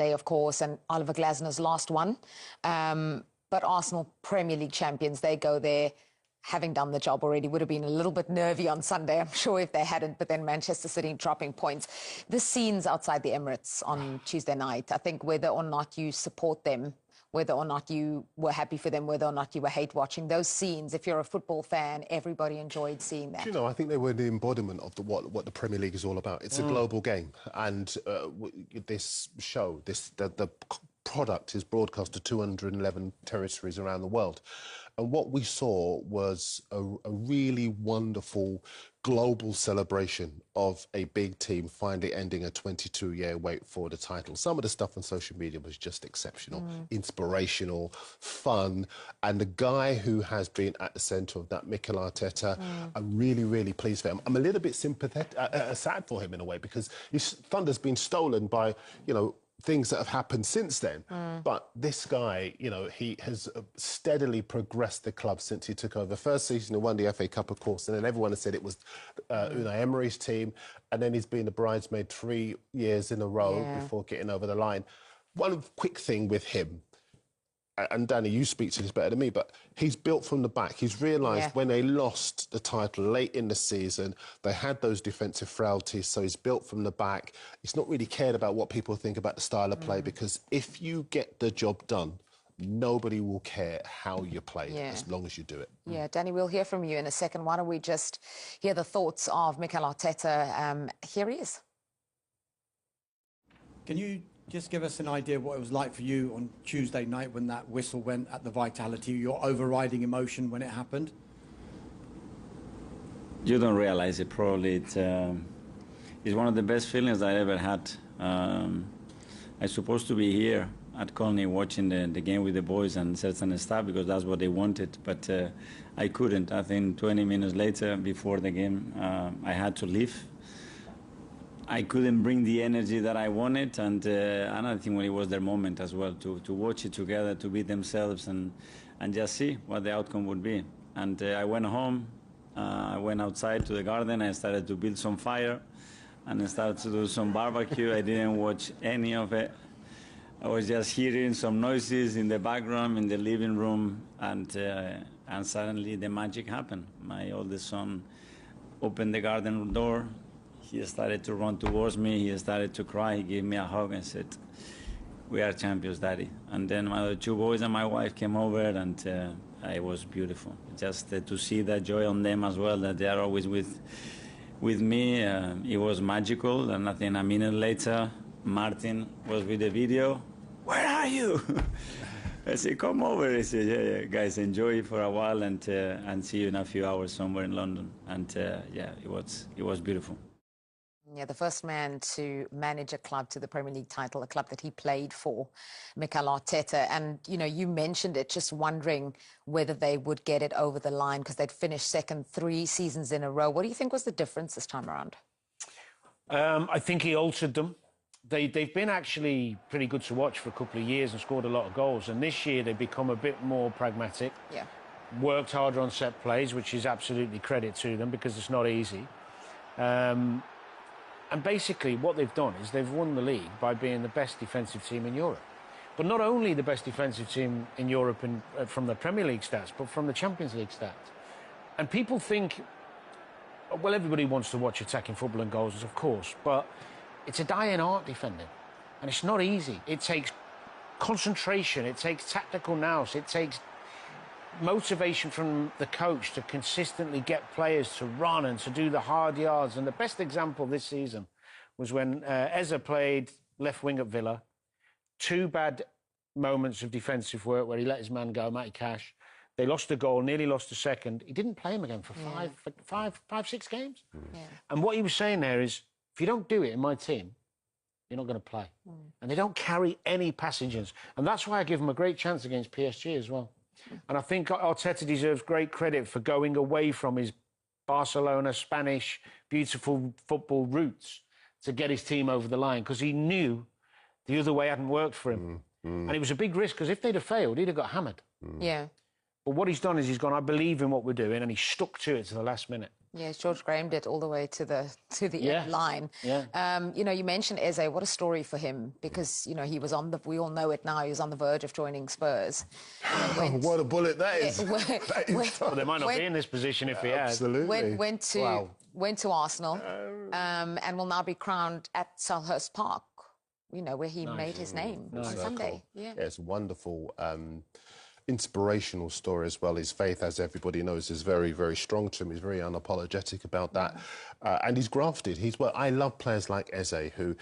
They, of course, and Oliver Glasner's last one. But Arsenal Premier League champions, they go there having done the job already. Would have been a little bit nervy on Sunday, I'm sure, if they hadn't, but then Manchester City dropping points. The scenes outside the Emirates on Tuesday night, I think whether or not you support them, whether or not you were happy for them, whether or not you were hate watching, those scenes, if you're a football fan, everybody enjoyed seeing that. Do you know, I think they were the embodiment of what the Premier League is all about. It's a global game, and this show, the product is broadcast to 211 territories around the world. And what we saw was a really wonderful global celebration of a big team finally ending a 22-year wait for the title. Some of the stuff on social media was just exceptional, inspirational, fun. And the guy who has been at the centre of that, Mikel Arteta, I'm really, really pleased for him. I'm a little bit sympathetic, sad for him in a way, because his thunder's been stolen by, you know, things that have happened since then. But this guy, you know, he has steadily progressed the club since he took over. First season, he won the FA Cup, of course, and then everyone has said it was Unai Emery's team, and then he's been the bridesmaid 3 years in a row before getting over the line. One quick thing with him, and Danny, you speak to this better than me, but he's built from the back. He's realised when they lost the title late in the season, they had those defensive frailties, so he's built from the back. He's not really cared about what people think about the style of play, because if you get the job done, nobody will care how you play as long as you do it. Yeah, Danny, we'll hear from you in a second. Why don't we just hear the thoughts of Mikel Arteta? Here he is. Can you just give us an idea of what it was like for you on Tuesday night when that whistle went at the Vitality, your overriding emotion when it happened? You don't realize it, probably. It's one of the best feelings I ever had. I'm supposed to be here at Colney watching the game with the boys and certain staff because that's what they wanted, but I couldn't. I think 20 minutes later, before the game, I had to leave. I couldn't bring the energy that I wanted, and I think when it was their moment as well, to watch it together, to be themselves and just see what the outcome would be. And I went home, I went outside to the garden, I started to build some fire, and I started to do some barbecue. I didn't watch any of it. I was just hearing some noises in the background, in the living room, and suddenly the magic happened. My oldest son opened the garden door. He started to run towards me, he started to cry, he gave me a hug and said, "We are champions, Daddy." And then my other two boys and my wife came over, and it was beautiful. Just to see that joy on them as well, that they are always with me, it was magical. And I think a minute later, Martin was with the video. "Where are you?" I said, "Come over." He said, yeah, guys, enjoy it for a while and see you in a few hours somewhere in London." And yeah, it was beautiful. Yeah, the first man to manage a club to the Premier League title, a club that he played for, Mikel Arteta. And, you know, you mentioned it, just wondering whether they would get it over the line because they'd finished second 3 seasons in a row. What do you think was the difference this time around? I think he altered them. They've been actually pretty good to watch for a couple of years and scored a lot of goals. And this year they've become a bit more pragmatic. Yeah. Worked harder on set plays, which is absolutely credit to them because it's not easy. And basically what they've done is they've won the league by being the best defensive team in Europe. But not only the best defensive team in Europe from the Premier League stats, but from the Champions League stats. And people think, well, everybody wants to watch attacking football and goals, of course, but it's a dying art defending. And it's not easy. It takes concentration, it takes tactical nous, it takes motivation from the coach to consistently get players to run and to do the hard yards. And the best example this season was when Eze played left wing at Villa. 2 bad moments of defensive work where he let his man go, Matty Cash. They lost a goal, nearly lost a second. He didn't play him again for five, 6 games. Yeah. And what he was saying there is, if you don't do it in my team, you're not going to play. And they don't carry any passengers. And that's why I give them a great chance against PSG as well. And I think Arteta deserves great credit for going away from his Barcelona, Spanish, beautiful football roots to get his team over the line, because he knew the other way hadn't worked for him. And it was a big risk, because if they'd have failed, he'd have got hammered. Yeah. But what he's done is he's gone, I believe in what we're doing, and he stuck to it to the last minute. Yes, George Graham did all the way to the Yeah. end line. Yeah. You know, you mentioned Eze. What a story for him, because you know he was on the. We all know it now. He was on the verge of joining Spurs. What a bullet that is! That is Well, they might not be in this position if he had. absolutely. Went to Arsenal, and will now be crowned at Selhurst Park. You know, where he made his name on Sunday. Yeah, it's a wonderful, inspirational story as well. His faith, as everybody knows, is very, very strong to him. He's very unapologetic about that, and he's grafted. I love players like Eze who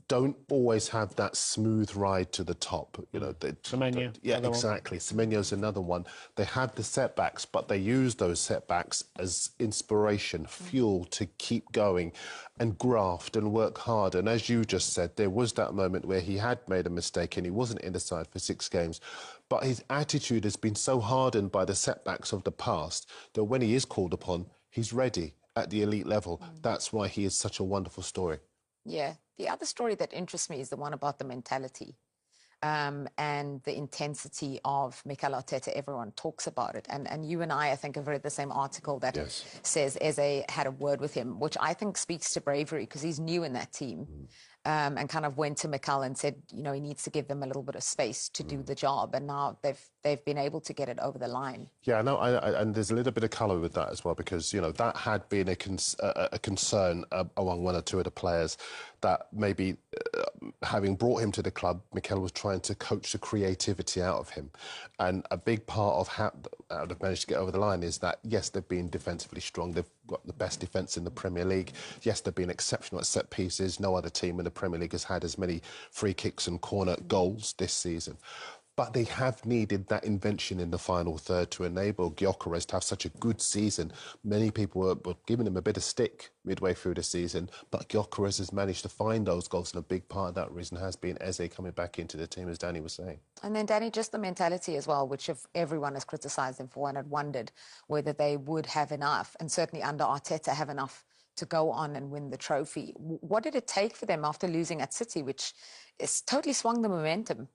don't always have that smooth ride to the top. You know, Semenyo, yeah, exactly. Semenyo's another one. They have the setbacks, but they use those setbacks as inspiration, fuel to keep going and graft and work hard. And as you just said, there was that moment where he had made a mistake and he wasn't in the side for 6 games. But his attitude has been so hardened by the setbacks of the past that when he is called upon, he's ready at the elite level. That's why he is such a wonderful story. yeah. The other story that interests me is the one about the mentality and the intensity of Mikel Arteta. Everyone talks about it. And you and I think, have read the same article that says Eze had a word with him, which I think speaks to bravery, because he's new in that team. And kind of went to Mikel and said, you know, he needs to give them a little bit of space to do the job. And now they've been able to get it over the line. Yeah, no, and there's a little bit of colour with that as well, because, you know, that had been a concern among 1 or 2 of the players, that maybe having brought him to the club, Mikel was trying to coach the creativity out of him. And a big part of how they've managed to get over the line is that, yes, they've been defensively strong. They've got the best defence in the Premier League. Yes, they've been exceptional at set pieces. No other team in the Premier League has had as many free kicks and corner goals this season. But they have needed that invention in the final third to enable Gyökeres to have such a good season. Many people were giving him a bit of stick midway through the season, but Gyökeres has managed to find those goals, and a big part of that reason has been Eze coming back into the team, as Danny was saying. And then, Danny, just the mentality as well, which everyone has criticised them for and had wondered whether they would have enough, and certainly under Arteta have enough to go on and win the trophy. What did it take for them after losing at City, which has totally swung the momentum?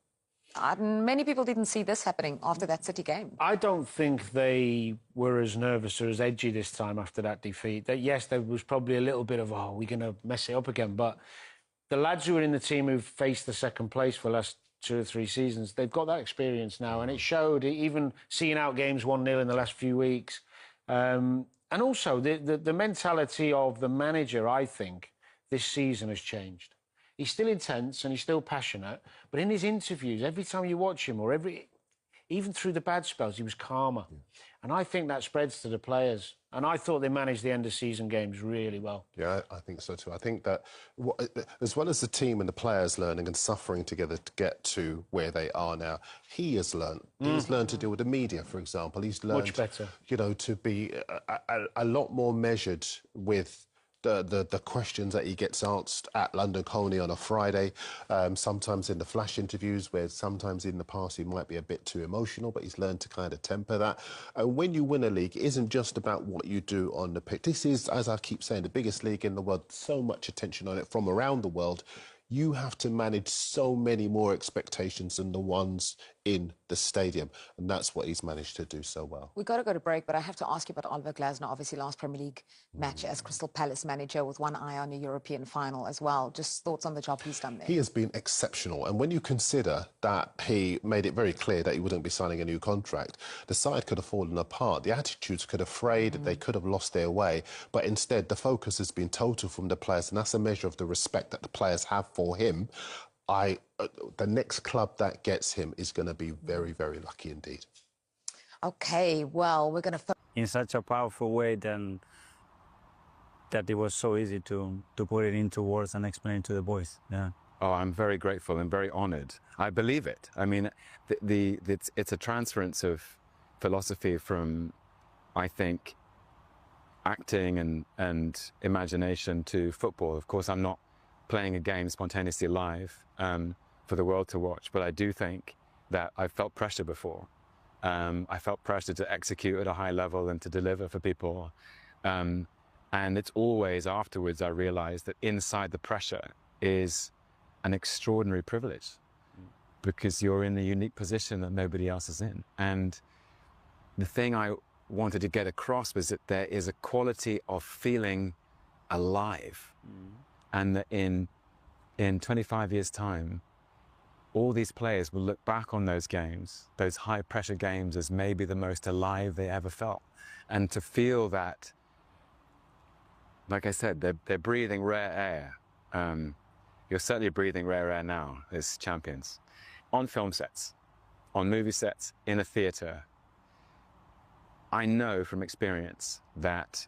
Many people didn't see this happening after that City game. I don't think they were as nervous or as edgy this time after that defeat. That, yes, there was probably a little bit of, oh, we're going to mess it up again. But the lads who are in the team who've faced the second place for the last 2 or 3 seasons, they've got that experience now. And it showed, even seeing out games 1-0 in the last few weeks. And also, the mentality of the manager, I think, this season has changed. He's still intense and he's still passionate, but in his interviews, every time you watch him, or even through the bad spells, he was calmer. Yeah. And I think that spreads to the players. And I thought they managed the end-of-season games really well. Yeah, I think so too. I think that as well as the team and the players learning and suffering together to get to where they are now, he has learned. He's learned to deal with the media, for example. He's learned, much better, you know, to be a lot more measured with the questions that he gets asked at London Colney on a Friday, sometimes in the flash interviews, where sometimes in the past he might be a bit too emotional, but he's learned to kind of temper that. And when you win a league, it isn't just about what you do on the pitch. This is, as I keep saying, the biggest league in the world, so much attention on it from around the world. You have to manage so many more expectations than the ones in the stadium. And that's what he's managed to do so well. We've got to go to break, but I have to ask you about Oliver Glasner. Obviously, last Premier League match as Crystal Palace manager, with one eye on a European final as well. Just thoughts on the job he's done there? He has been exceptional. And when you consider that he made it very clear that he wouldn't be signing a new contract, the side could have fallen apart. The attitudes could have frayed. They could have lost their way. But instead, the focus has been total from the players. And that's a measure of the respect that the players have for him. The next club that gets him is going to be very, very lucky indeed. Okay, well, we're going to... In such a powerful way then that it was so easy to put it into words and explain to the boys. Yeah. Oh, I'm very grateful and very honoured. I believe it. I mean, it's a transference of philosophy from, I think, acting and imagination to football. Of course, I'm not playing a game spontaneously live for the world to watch, but I do think that I've felt pressure before. I felt pressure to execute at a high level and to deliver for people. And it's always afterwards I realized that inside the pressure is an extraordinary privilege, because you're in a unique position that nobody else is in. And the thing I wanted to get across was that there is a quality of feeling alive, and that in 25 years' time, all these players will look back on those games, those high-pressure games, as maybe the most alive they ever felt. And to feel that, like I said, they're breathing rare air. You're certainly breathing rare air now as champions. On film sets, on movie sets, in a theatre, I know from experience that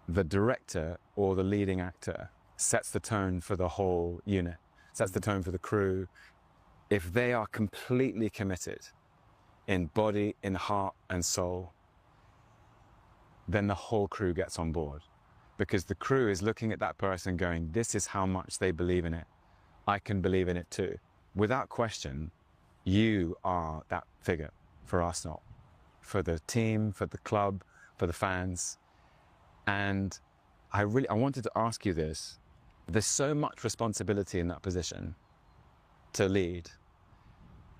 the director or the leading actor sets the tone for the whole unit, sets the tone for the crew. If they are completely committed in body, in heart and soul, then the whole crew gets on board, because the crew is looking at that person going, this is how much they believe in it. I can believe in it too. Without question, you are that figure for Arsenal, for the team, for the club, for the fans. And I wanted to ask you this. There's so much responsibility in that position to lead.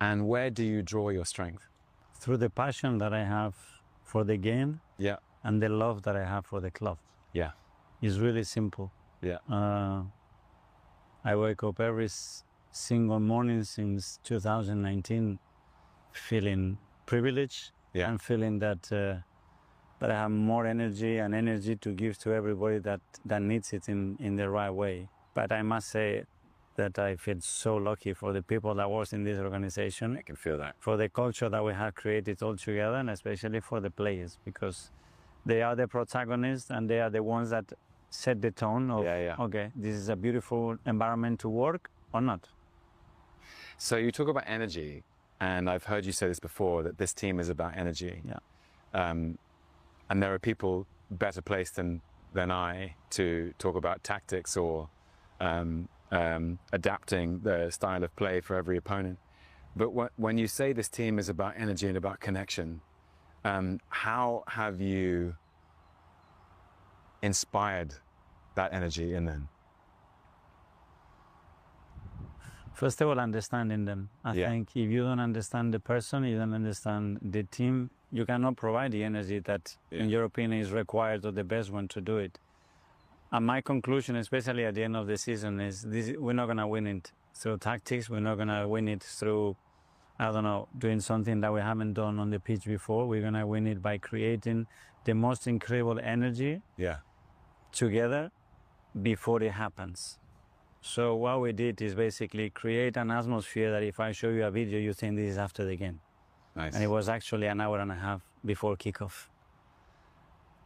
And where do you draw your strength? Through the passion that I have for the game, Yeah, and the love that I have for the club. yeah, It's really simple. yeah. I wake up every single morning since 2019 feeling privileged, Yeah. and feeling that I have more energy to give to everybody that needs it in the right way. But I must say that I feel so lucky for the people that work in this organization. I can feel that. For the culture that we have created all together, and especially for the players, because they are the protagonists and they are the ones that set the tone of, okay, this is a beautiful environment to work or not. So you talk about energy, and I've heard you say this before, that this team is about energy. Yeah. And there are people better placed than I to talk about tactics or adapting the style of play for every opponent. But when you say this team is about energy and about connection, how have you inspired that energy in them? First of all, understanding them. I think if you don't understand the person, you don't understand the team, you cannot provide the energy that, in your opinion, is required, or the best one to do it. And my conclusion, especially at the end of the season, is we're not going to win it through tactics. We're not going to win it through, I don't know, doing something that we haven't done on the pitch before. We're going to win it by creating the most incredible energy together before it happens. So what we did is basically create an atmosphere that if I show you a video, you think this is after the game. Nice. And it was actually an hour and a half before kickoff.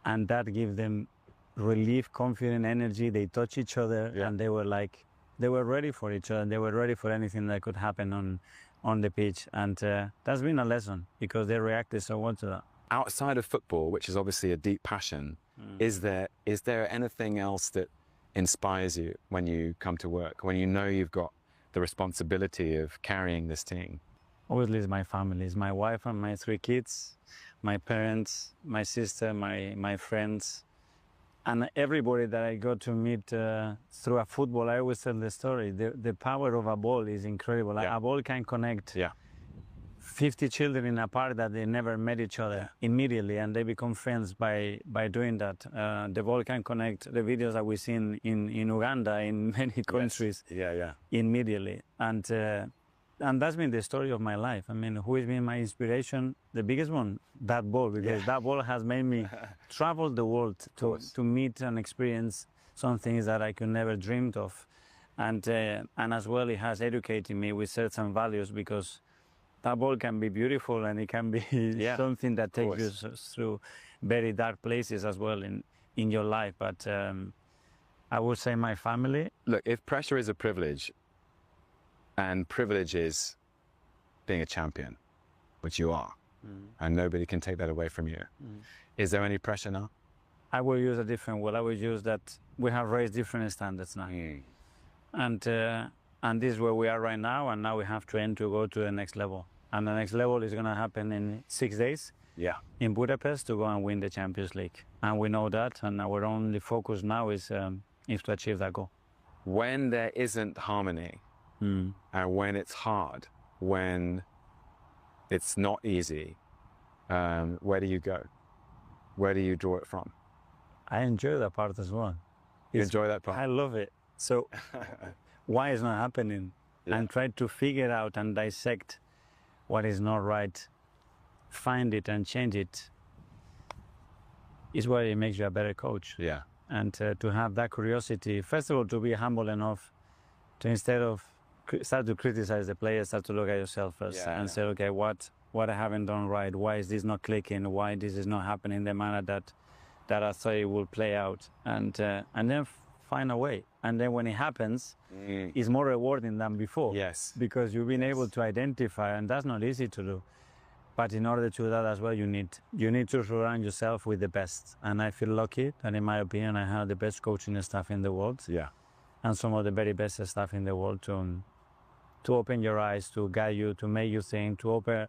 And that gave them relief, confidence, energy. They touch each other, and they were like, they were ready for each other. They were ready for anything that could happen on the pitch. And that's been a lesson, because they reacted so well to that. Outside of football, which is obviously a deep passion, is there anything else that inspires you when you come to work, when you know you've got the responsibility of carrying this team? Obviously, it's my family. It's my wife and my 3 kids, my parents, my sister, my friends, and everybody that I got to meet through a football. I always tell the story. The power of a ball is incredible. A ball can connect 50 children in a park that they never met each other immediately, and they become friends by doing that. The ball can connect the videos that we've seen in Uganda, in many countries, immediately. And that's been the story of my life. I mean, who has been my inspiration? The biggest one, that ball, because that ball has made me travel the world to meet and experience some things that I could never dreamed of. And as well, it has educated me with certain values, because that ball can be beautiful, and it can be something that takes you through very dark places as well in your life. But I would say my family. Look, if pressure is a privilege, and privilege is being a champion, which you are, and nobody can take that away from you, is there any pressure now? I will use a different word. I will use that we have raised different standards now. And this is where we are right now, and now we have to aim to go to the next level. And the next level is going to happen in 6 days in Budapest, to go and win the Champions League. And we know that, and our only focus now is to achieve that goal. When there isn't harmony, and when it's hard, when it's not easy, where do you go? Where do you draw it from? I enjoy that part as well. You enjoy that part? I love it. So why is not happening? Yeah. And try to figure out and dissect what is not right, find it and change it, is what it makes you a better coach. Yeah. And to have that curiosity, first of all, to be humble enough to, instead of start to criticize the players, start to look at yourself first and say, okay, what I haven't done right? Why is this not clicking? Why this is not happening in the manner that I thought it will play out? And then find a way. And then when it happens, it's more rewarding than before. Yes. Because you've been able to identify, and that's not easy to do. But in order to do that as well, you need to surround yourself with the best. And I feel lucky that, in my opinion, I have the best coaching staff in the world. Yeah. And some of the very best staff in the world to open your eyes, to guide you, to make you think, to open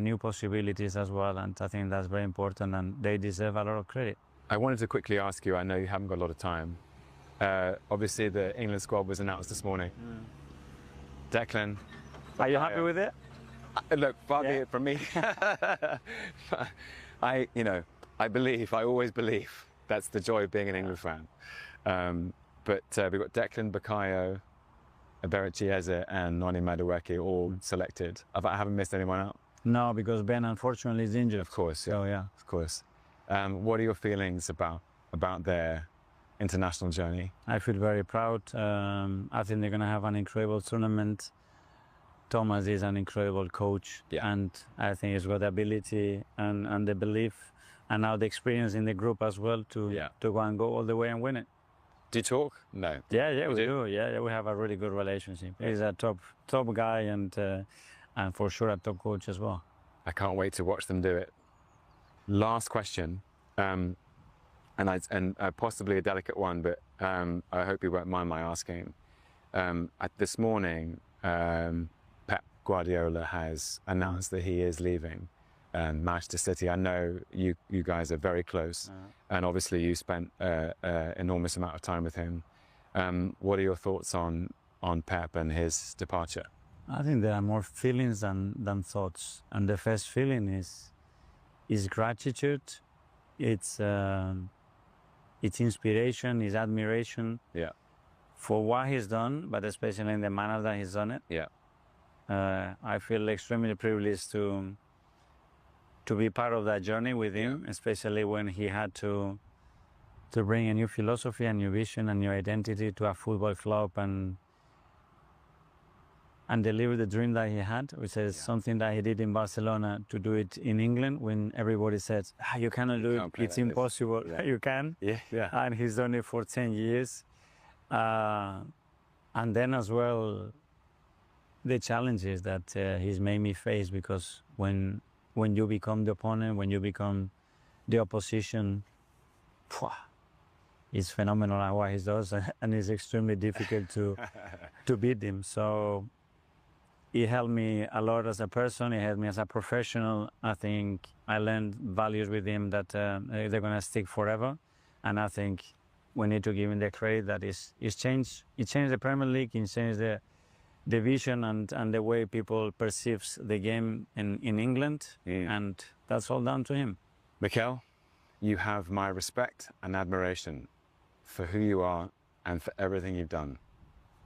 new possibilities as well. And I think that's very important, and they deserve a lot of credit. I wanted to quickly ask you, I know you haven't got a lot of time. Obviously, the England squad was announced this morning. Declan. Are you happy with it? Look, far be it from me. I always believe. That's the joy of being an England fan. But we've got Declan, Bukayo, Eberechi Eze and Noni Madueke all selected. I haven't missed anyone out. No, because Ben unfortunately is injured. Of course, yeah. So, yeah. Of course. What are your feelings about their international journey? I feel very proud. I think they're going to have an incredible tournament. Thomas is an incredible coach, and I think he's got the ability and the belief, and now the experience in the group as well to go and go all the way and win it. Do you talk? No. Yeah, we do. Yeah, we have a really good relationship. He's a top guy and for sure a top coach as well. I can't wait to watch them do it. Last question, and possibly a delicate one, but I hope you won't mind my asking. This morning, Pep Guardiola has announced that he is leaving Manchester City. I know you guys are very close, and obviously you spent an enormous amount of time with him. What are your thoughts on Pep and his departure? I think there are more feelings than thoughts, and the first feeling is gratitude. It's inspiration, it's admiration. Yeah. For what he's done, but especially in the manner that he's done it. Yeah. I feel extremely privileged to be part of that journey with him, especially when he had to bring a new philosophy, a new vision, a new identity to a football club and deliver the dream that he had, which is something that he did in Barcelona, to do it in England when everybody says, you cannot do it, it's impossible. Yeah. You can. Yeah. And he's done it for 10 years. And then as well, the challenges that he's made me face, because when you become the opponent, when you become the opposition, it's phenomenal at what he does, and it's extremely difficult to beat him. So he helped me a lot as a person, he helped me as a professional. I think I learned values with him that they're going to stick forever, and I think we need to give him the credit that it's changed. It changed the Premier League, it changed the vision and the way people perceives the game in England, and that's all down to him. Mikel, you have my respect and admiration for who you are and for everything you've done.